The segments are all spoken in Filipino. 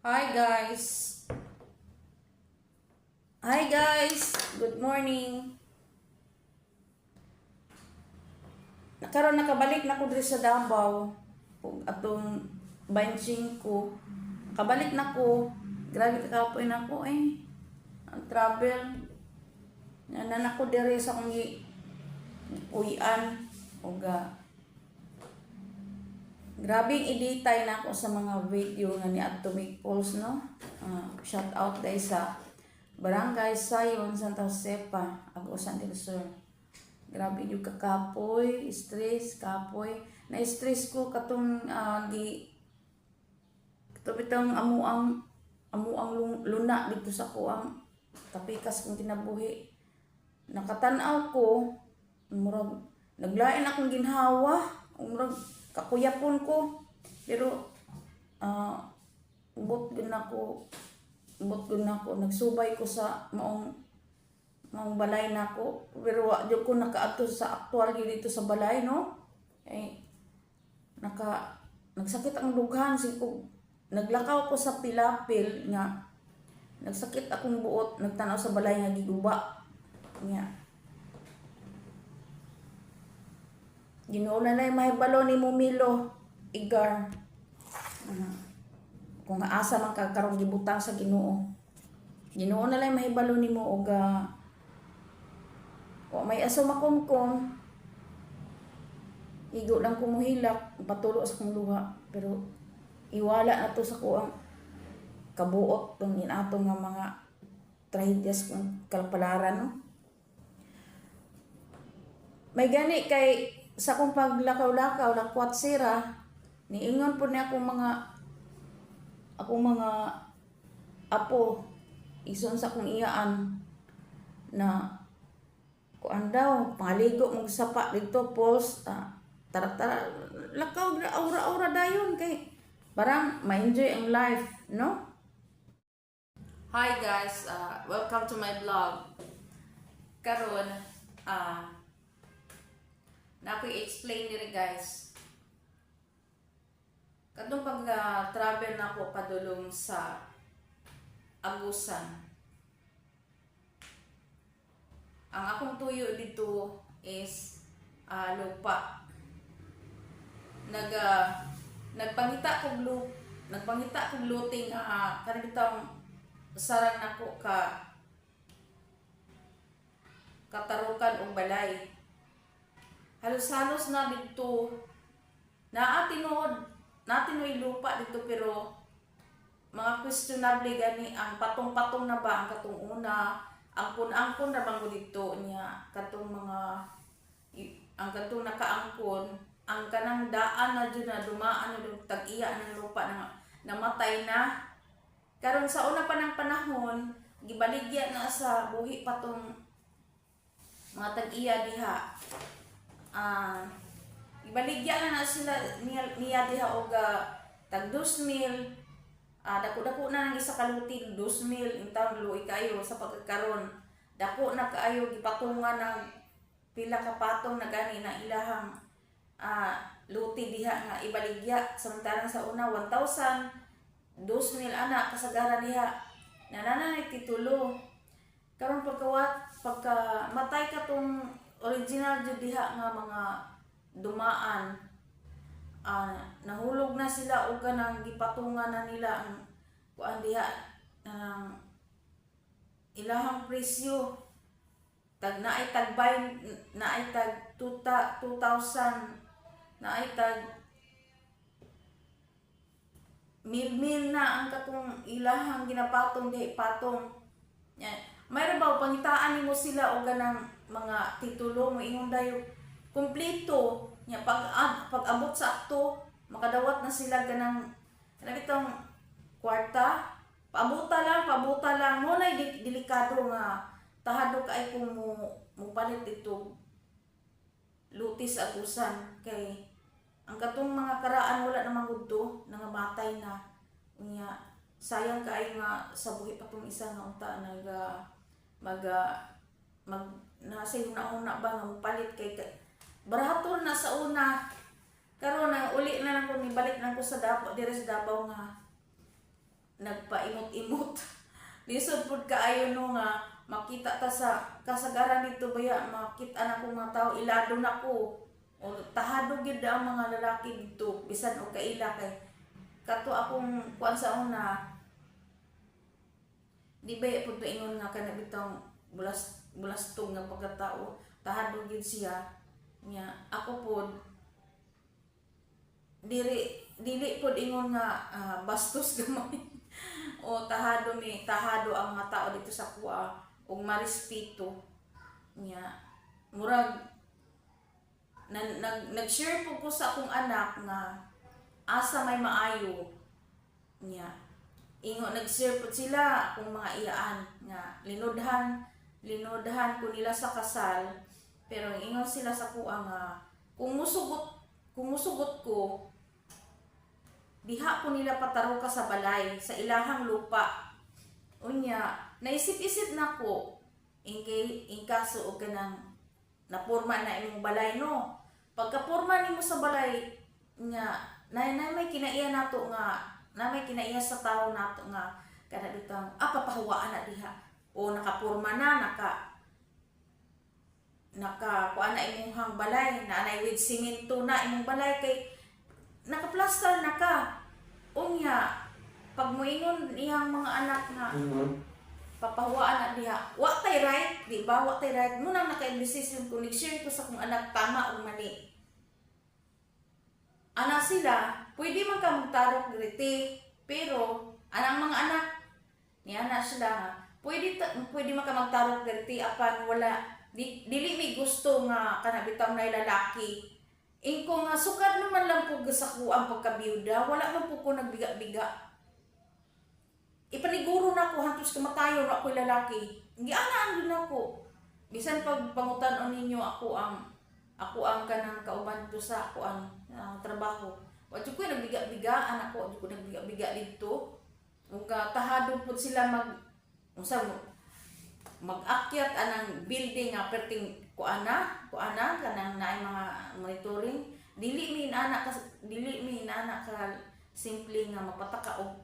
Hi guys. Hi guys. Good morning. Nakabalik na ko diri sa Davao. Ug atong benching ko. Nakabalik na ko. Grabe ka kapoy na ko Ang travel. Nanan ako diri sa akong uyan. Ug grabing editay na ako sa mga video nga ni Atomic Pulse, no? Shout out guys sa Barangay Sayon, Santa Josepa, Agusan del Sur. Grabe yung kakapoy, stress, kapoy. Na-stress ko katong bitang amuang luna dito sa kuang tapikas kong kinabuhi. Nakatanaw ko, murag naglain akong ginhawa, murag kakuyapon ko. Pero ubot gud nako nagsubay ko sa maong balay nako, pero wa jud ko nakaadto sa aktual dito sa balay, no? Nagsakit ang dughan ko, naglakaw ko sa pilapil nga nagsakit akong buot, nagtanaw sa balay nga giguba nga. Ginoo na lay mahibalo ni Mumilo Igar. Kung asa man karong gibutang sa Ginoo. Ginoo na lay mahibalo nimo og wa may aso makumkum. Igo lang ko muhilak, patulo sa kong luha, pero iwala na to sa kuang kabuot tong inato nga mga trahedyas kung kalpalaran, no? May gani kay sa akong paglakaw-lakaw, lakwat sira, niingon po niya akong mga apo, ison sa akong iyaan, na kuan daw, pangaligo mong sapa dito, Pulse, tara, lakaw, aura-aura dayon, kay parang ma-enjoy ang life, no? Hi guys, welcome to my vlog. Karon, na ako i-explain nila guys. Kadtong pag-travel na ako padulong sa Agusan. Ang akong tuyo dito is lupa. Nagpangita kog luting kanang sarang nako katarukan og balay. Halos-halos na dito natinoy lupa dito, pero mga questionable gani ang patong-patong na ba ang katong una, angkon-angkon na bang dito niya katong ang katong nakaangkon, ang kanang daan na dyan na dumaan na tag-iya ng lupa na namatay na. Karon sa una pa ng panahon, gibaligya na sa buhi patong mga tag-iya diha. Ibaligya na sila niya diha og tag 2,000, dako-dako na ng isa ka lutin 2,000 in taon luoy kayo sa pagkakaron. Dako na kaayo gipatungan ng pila ka patong na gani na ilahang luti diha nga ibaligya, samantalang sa una 1,000, 2,000 ana kasagaran diha nananay titulo. Karon pagka matay ka tong original jud diha nga mga dumaan, nahulog na sila og kanang gipatungan na nila ang kuan diha ng ilahang presyo, naay tag 2,000, naay tag mil na ang katong ilahang ginapatong diha patong. Mayroon ba pangitaan nimo sila og ganang mga titulo mo ingon dayo kumpleto nya pag-abot sa akto makadawat na sila ganang itong kwarta, paabuta lang mo na delikado nga tahado kay kung mo palit dito lutis Agusan, kay ang katong mga karaan wala namang gudto nangamatay na unya. Sayang kay nga sa buhi pa tong isa nga unta nasa una ba nga palit kay barato na sa una. Karon na uli na lang ko, nibalik na ko sa Davao, dire sa Davao nga lisod pud kaayo no nga makita ta sa kasagaran dito baya makita na ko mga tao ilado na ko o tahado gid ang mga lalaki dito bisan og kaila kay kato akong kuan sa una di ba pud ingon nga kana bitong bulastong nga pagkatao tahado gid siya nya ako pod dili pod ingon nga bastos gamay o tahado ang mga tao dito sa kuha ug marespeto nya murag nag-share po ko sa akong anak nga asa may maayo nya ingon nag-share po sila akong mga iyaan nga linodhan ko nila sa kasal pero ingon sila sa kuha nga kung musugot ko diha ko nila pataro ka sa balay sa ilahang lupa unya naisip-isip nako in kaso og kanang napurma na imong balay no pagkapurma nimo sa balay nga na may kinaiya nato nga na may kinaiya sa tao nato nga kada bitang papahuwaan na diha o nakapurma na kuan na imong balay na anay with simento na imong balay kay nakaplaster na ka unya pag moingon iyang mga anak na papahuwaan na diha wa tay right di ba wa tay right mo nang naka-decision ko nag-share ko sa kong anak tama o mali ana sila pwede man ka magtarok diriti pero anang mga anak niya na sila nga pwede man ka magtarok diriti apan wala dili may gusto nga kana bitaw na lalaki ingko nga sukad naman lang po sa ko ang pagkabiyuda wala man po ko nagbiga-biga ipaniguro na ko hantos kamatayo na ko lalaki hindi ana din ako bisan pag pangutan-on ninyo ako ang kanang kauban to sa ako ang trabaho wa jud ko nagbiga-biga anak ko jud ko nagbiga-biga dito ug tahado pud sila mag-akyat anang building nga perting kuana kanang naay mga monitoring dili mi anak ka simple nga mapataka og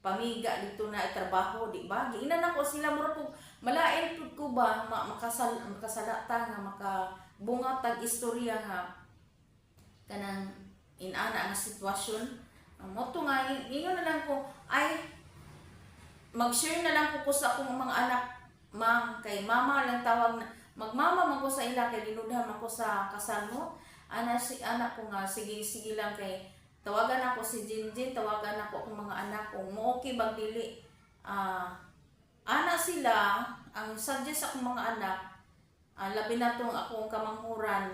pamiga dito na trabaho di ba giinan ako sila mura pug malain pud ko ba makasalata nga makabunga tag istorya nga kanang inana nga sitwasyon mo to nga ingon na lang ko ay mag-share na lang ko sa akong mga anak kay mama lang tawag na magmama man ko sa ila kay linudhan ako sa kasal mo anak ko nga sige lang kay tawagan ako si Jinjin tawagan ako akong mga anak kung mo okay bang dili ana sila ang suggest akong mga anak labi na tong akong kamanghuran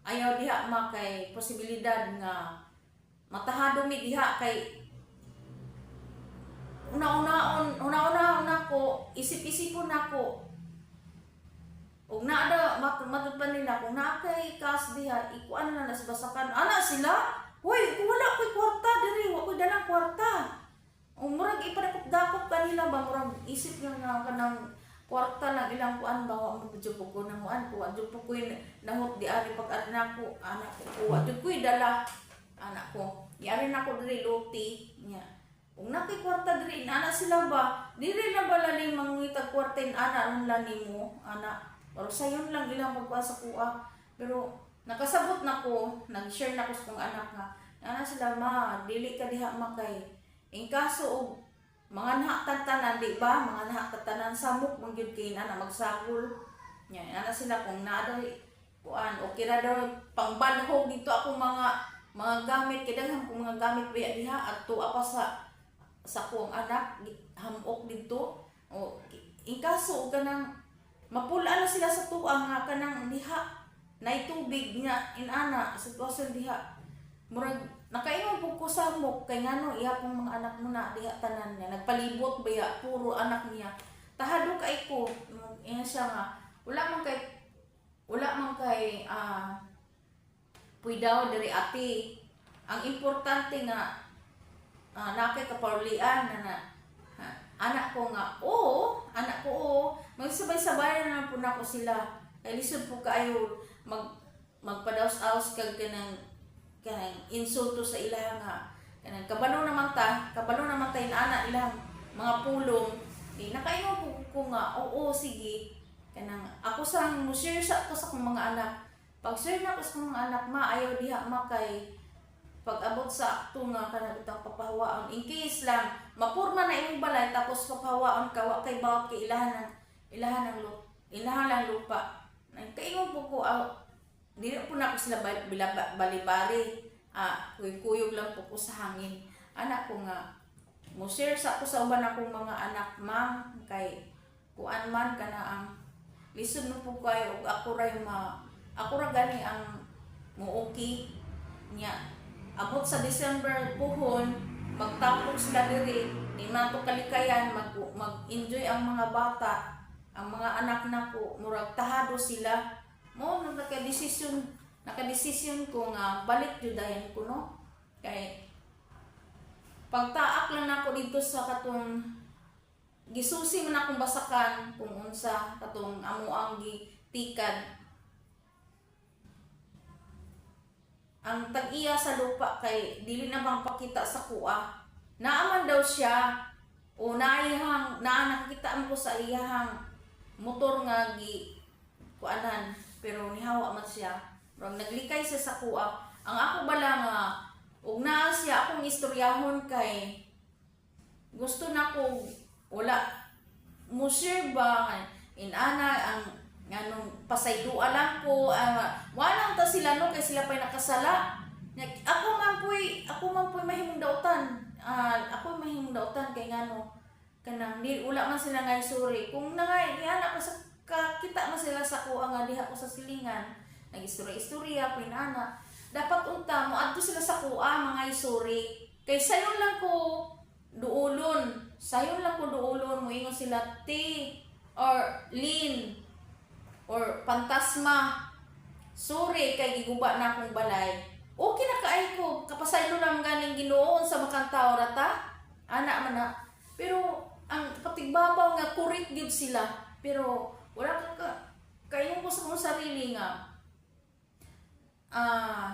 ayaw diha kay posibilidad nga matahado mi diha kay una ko isip-isipon nako ug naada matudpan nila kung naa kay kas diha ikuan na nas basakan ana sila hoy kung wala koy kwarta diri wa koy dalang kwarta ug murag ipadakop kanila ba murag isip nga kanang kwarta lang ilang kuan ba wa mo jud ko nang kuan ko wa jud ko nahot di ari pag anak ko wa jud ko dala anak ko yari nako diri luti nya kung nakay kwarta diri ana sila ba diri na ba lalim mangitag kwarta ana nung lani mo ana or sayon lang ilang magkuha sa kuha pero nakasabot na ko nag-share na ko sa kong anak nga ana sila dili ka diha makay in kaso og mga nahakatanan di ba mga nahakatanan samok mong gyud kay ana magsagol nya ana sila kung naa daw kuan okay ra daw pangbalhog dito akong mga gamit kay kung mga gamit biya diha adto apa sa kong anak hamok dito o in kaso kanang mapula na sila sa tuang nga kanang diha na tubig nga inana sitwasyon diha murag nakaingon pug ko sa mok kay ngano iya pong mga anak mo na diha tanan niya nagpalibot baya puro anak niya tahado kay ko iya siya nga wala man kay puidaw diri ati ang importante nga nakay kaparlian na anak ko nga anak ko magsabay-sabay na po na ko sila kay lisod po kaayo magpadaos-aos kag kanang insulto sa ilang nga kanang kabalo naman ta anak ilang mga pulong, nakaingon ko nga, oo, sige. Kanang ako sang mo-share sa ko sa akong mga anak. Pag share na ko sa akong mga anak, maayaw diha makay pag abot sa akto nga kanang itang papahawaan. In case lang, mapurma na imong balay tapos papahawaan ka, wa kay bawat kay ilahan ng lupa. Nagkaingon po ko, di po na ko sila balibari. Kuyog lang po ko sa hangin. Anak ko nga, mo share sa ako sa uban akong mga anak, ma'am, kay kuan man kana ang lisod mo po kayo, ako ra gani ang muuki niya. Abot sa December puhon, magtapos sila diri, di man to kalikayan, mag-enjoy ang mga bata, ang mga anak nako, murag tahado sila. Mo nakadesisyon ko nga balik jud dayon ko no. Kay pagtaak lang nako dito sa katong gisusi man akong basakan kung unsa katong amo ang gitikad. Ang tag-iya sa lupa kay dili na bang pakita sa kuha. Naaman daw siya o nakita mo ko sa iyahang motor nga kuanan pero nihawa man siya. Pero naglikay siya sa kuha. Ang ako bala nga ug naa siya akong istoryahon kay gusto na ko wala mo share ba inana ang nganong pasaydua lang ko walang ta sila no kay sila pay nakasala ako man poy mahimong dautan kay ngano kanang di wala man sila ngay sorry kung nangay ana ko sa kita man sila sa kuha nga diha ko sa silingan nagistorya-istorya pinana dapat unta mo adto sila sa kuha mga isuri kay sayon lang ko duulon mo ingon sila T or Lin or Pantasma suri kay giguba na akong balay okay na kaay ko kapasaylo lang ganing Ginoo sa makantaw rata ana man na pero ang patigbabaw nga correct gyud sila pero wala kayo ko sa mong sarili nga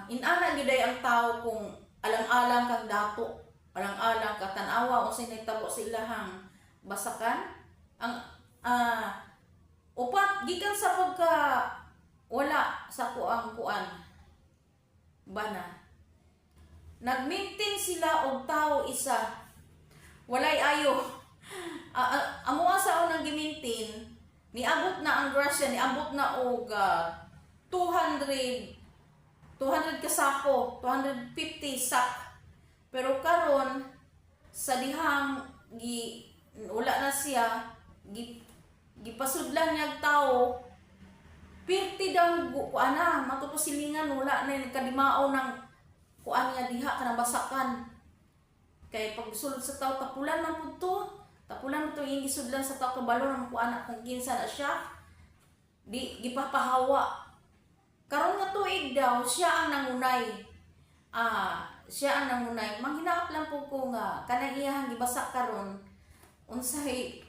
inana giday ang tao kung alang-alang kang dato, alang-alang ka tanawa o sinitabo silahang basakan. Ang upat gikan sa pagka wala sa kuan bana. Nag-maintain sila og tao isa. Walay ayo. Amo sa unang gi-maintain niabot na ang grasya niabot na og 200 kasako, 250 sak. Pero karon sa dihang wala na siya, gipasudlan niya tao, 50 daw kuana, matutusilingan wala na nagkadimao ng kuan niya diha kanang basakan. Kay pag sulod sa tao tapulan man pud to. Tapulan mo to yung gisudlan sa tao kabalo ng kuana kung kinsa na siya. Di gipapahawa. Karon nga tuig daw, siya ang nangunay. Manghinaap lang po ko nga, kanang iyahang gibasa karon unsay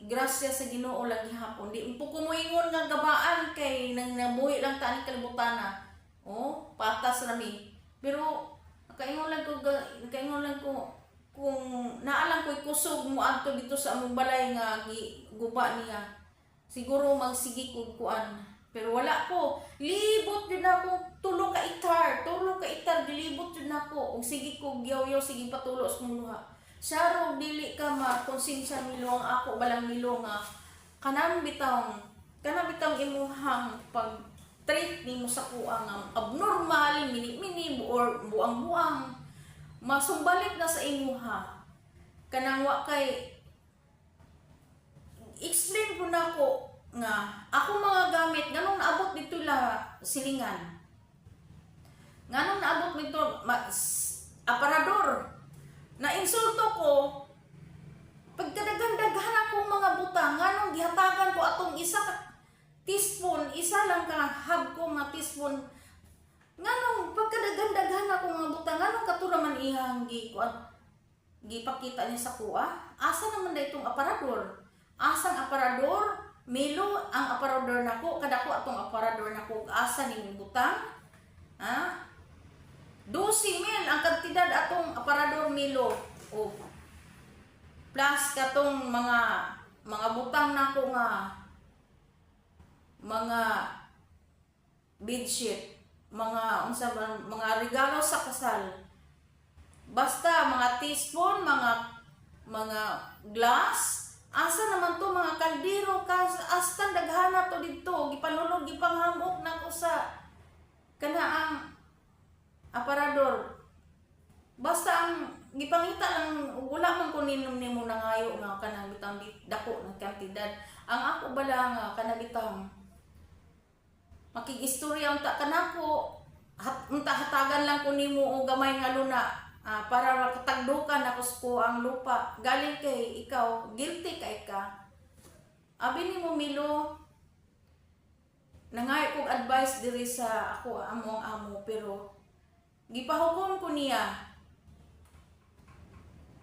grasya sa Ginoo lang gihapon. Di po ko moingon nga gabaan kay nang nabuhi lang ta ni kalibutana. Patas rami. Pero kaingon lang ko kung naalang ko'y kusog mo adto dito sa among balay nga guba niya. Siguro magsigi ko kuan. Pero wala ko. Libot din ako. 3 ka itar. Gilibot din ako. Ug sige ko giyaw-yaw. Sige patulo sa mong luha. Saro, dili ka konsensya nilo ang ako. Balang nilo nga. Kanang bitang imuhang pag-treat ni mo sa kuang abnormal, mini-mini, or buang-buang. Masumbalik na sa imuha. Kanang wa kay explain ko na ko nga ako mga gamit nganong naabot dito la silingan nganong naabot dito aparador na insulto ko pagkadaghan-daghan akong mga butang nganong gihatagan ko atong isa teaspoon isa lang ka hab ko nga teaspoon nganong pagkadaghan-daghan akong mga butang nganong katuraman ihang gipakita niya sa kuha asa naman da itong aparador asang aparador Milo ang aparador nako kadako atong aparador nako asa ning butang 12,000 ang kantidad atong aparador Milo plus katong mga butang nako nga mga bedsheet, mga unsa ba, mga regalo sa kasal. Basta mga teaspoon, mga glass, asa naman to mga kaldero, astan daghana to didto, gipanulog gipanghamok nako sa kanaang aparador. Basta ang gipangita lang, wala man ko nimo nangayo nga kanang bitang dako ng kantidad. Ang ako bala nga kanang bitang makigistorya unta kanako, unta hatagan lang ko nimo og gamay nga luna para makatagdukan ako ko ang lupa. Galing kay ikaw, guilty kay ka. Abi nimo Milo, nangayo kog advice diri sa ako among amo, pero gipahukom ko niya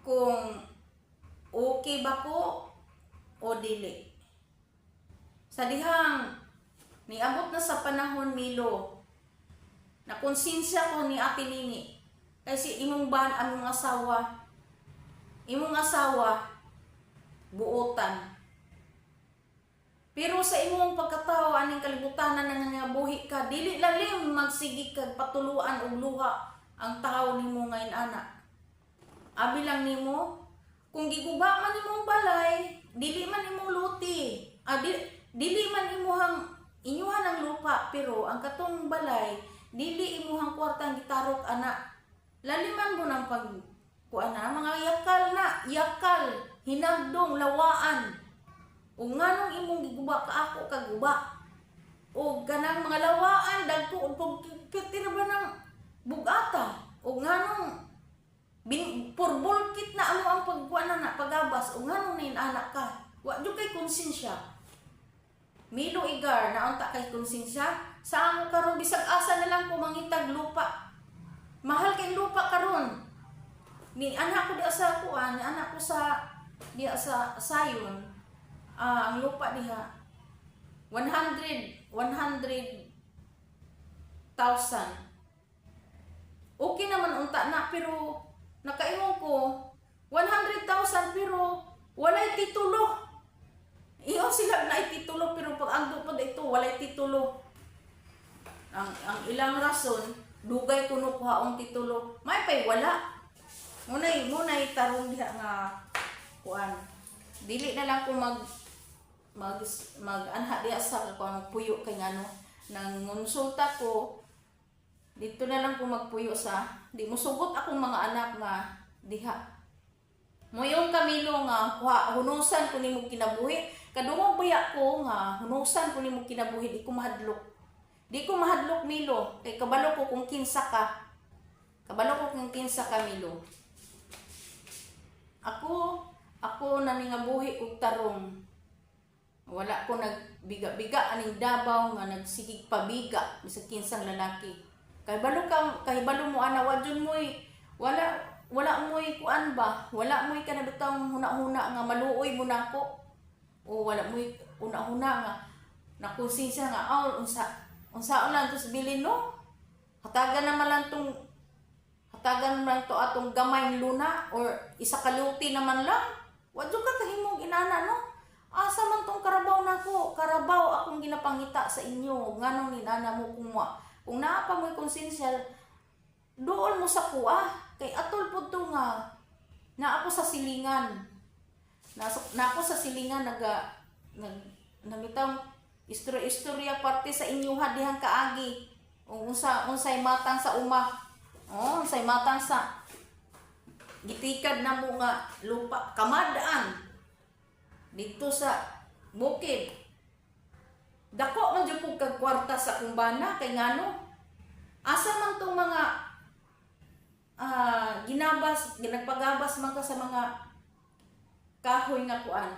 kung okay ba ko o dili. Sa dihang niabot na sa panahon Milo, na konsensya ko ni Ate Nini, kasi imong ban among asawa buotan. Pero sa imong pagkatao aning kalibutanan nga buhi ka, dili lalim magsigi kag patuluan og luha ang tao nimo ngayon ana. Abi lang nimo, kung giguba man imong balay, dili man imong luti. Dili man inyuhan ang lupa, pero ang katong balay, dili imuhang kwartang gitarok ana. Laliman mo ng mga yakal, hinagdong, lawaan. O nganong imong giguba ka ako kaguba. O ganang mga lawaan, dagko, pagkitira ba ng bugata. O nganong purbulkit na ang pagkuanan na pagabas. O nganong anak ka. Wadyo kay konsensya. Milo Igar, naunta kay konsensya. Sa amo karon bisag asa na lang ko mangitag lupa. Mahal kay lupa karon. Ni anak ko di sa sayon. Ang lupa diha 100,000. Okay naman unta na, pero nakaingon ko 100,000 pero walay titulo. Iyo sila na titulo, pero pag ando pa dito walay titulo. Ang ilang rason dugay kuno kuhaong titulo. May pay wala. Munay tarong diha nga kuan. Dili na lang ko mag-anha diha sa kuan puyo kay ngano nang ngonsulta ko. Dito na lang ko magpuyo sa di mo sugot akong mga anak nga diha. Moyong Camilo nga hunusan ko nimo kinabuhi. Kadungog baya ko nga hunusan ko nimo kinabuhi, di ko mahadlok. Di ko mahadlok Milo, kay kabalo ko kung kinsa ka. Milo. Ako na ningabuhi og tarong. Wala ko nagbiga-biga aning Davao nga nagsigig pabiga bisag kinsang lalaki. Kay balo mo ana wadyon moy wala moy kuan ba? Wala moy kanabitang huna-huna nga maluoy mo nako. O wala moy una-huna nga nakonsensya nga unsa lang to bilin no? Hatagan naman to atong gamay luna or isa kaluti naman lang. Wadyo ka kahimong inana no? Asa man tong karabaw nako? Karabaw akong ginapangita sa inyo. Nganong ninana mo kung naa pa mo'y konsensya, doon mo sa kuha. Kay atol po ito nga, na ako sa silingan. Na ako sa silingan, namitang istorya parte sa inyuha dihang kaagi. Unsay matang sa uma. Unsay matang sa gitikad na mo nga lupa. Kamadaan. Dito sa bukid. Dako man jud kog kag kwarta sa kumbana kay ngano asa man tong mga ginagpagabas man ka sa mga kahoy nga kuan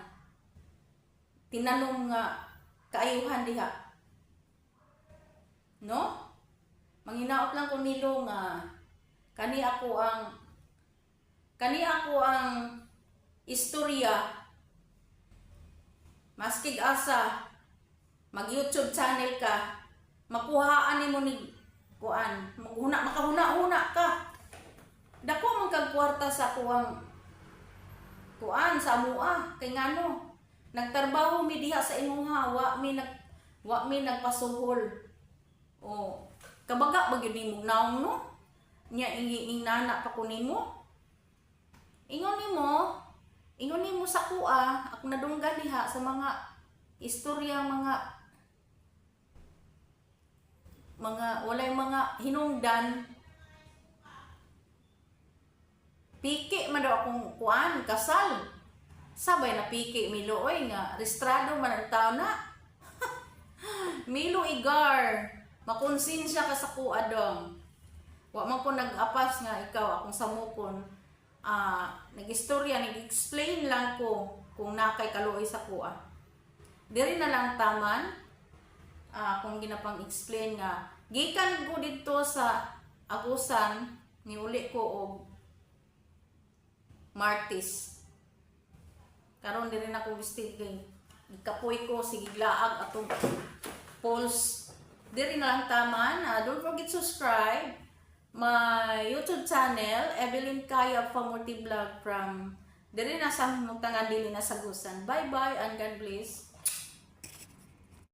tinanom nga kaayuhan diha no. Manginaot lang ko Milo nga kani ako ang istorya maskig asa mag-YouTube channel ka, makuhaan nimo ni kuan, makahuna-huna ka. Dako man kag kwarta sa kuwang kuan sa amua kay ngano nagtrabaho mi diha sa imuha wa mi nagpasuhol. O kabaga ba gyud nimo naong no? Nya ing nana pa ko nimo. Ingon nimo sa kuha, ako nadunggan diha sa mga istorya mga walay mga hinungdan. Piki man daw akong kuan kasal. Sabay na piki Milo oy nga restrado man ang tao na. Milo Igar, makonsensya ka sa kuha dong. Wa man ko nag-apas nga ikaw akong samukon. Nag-istorya, nag-explain lang ko kung nakay kaluoy sa kuha. Diri na lang taman kung ginapang explain nga gikan ko dito sa Agusan niuli ko og Martis. Karon diri na ko bistig kapoy ko sige laag atong pulse. Diri na lang taman. Don't forget to subscribe my YouTube channel, Evelyn Kaya Famorti Vlog from diri na sa Muntangan dili na Sagusan. Bye bye and God bless.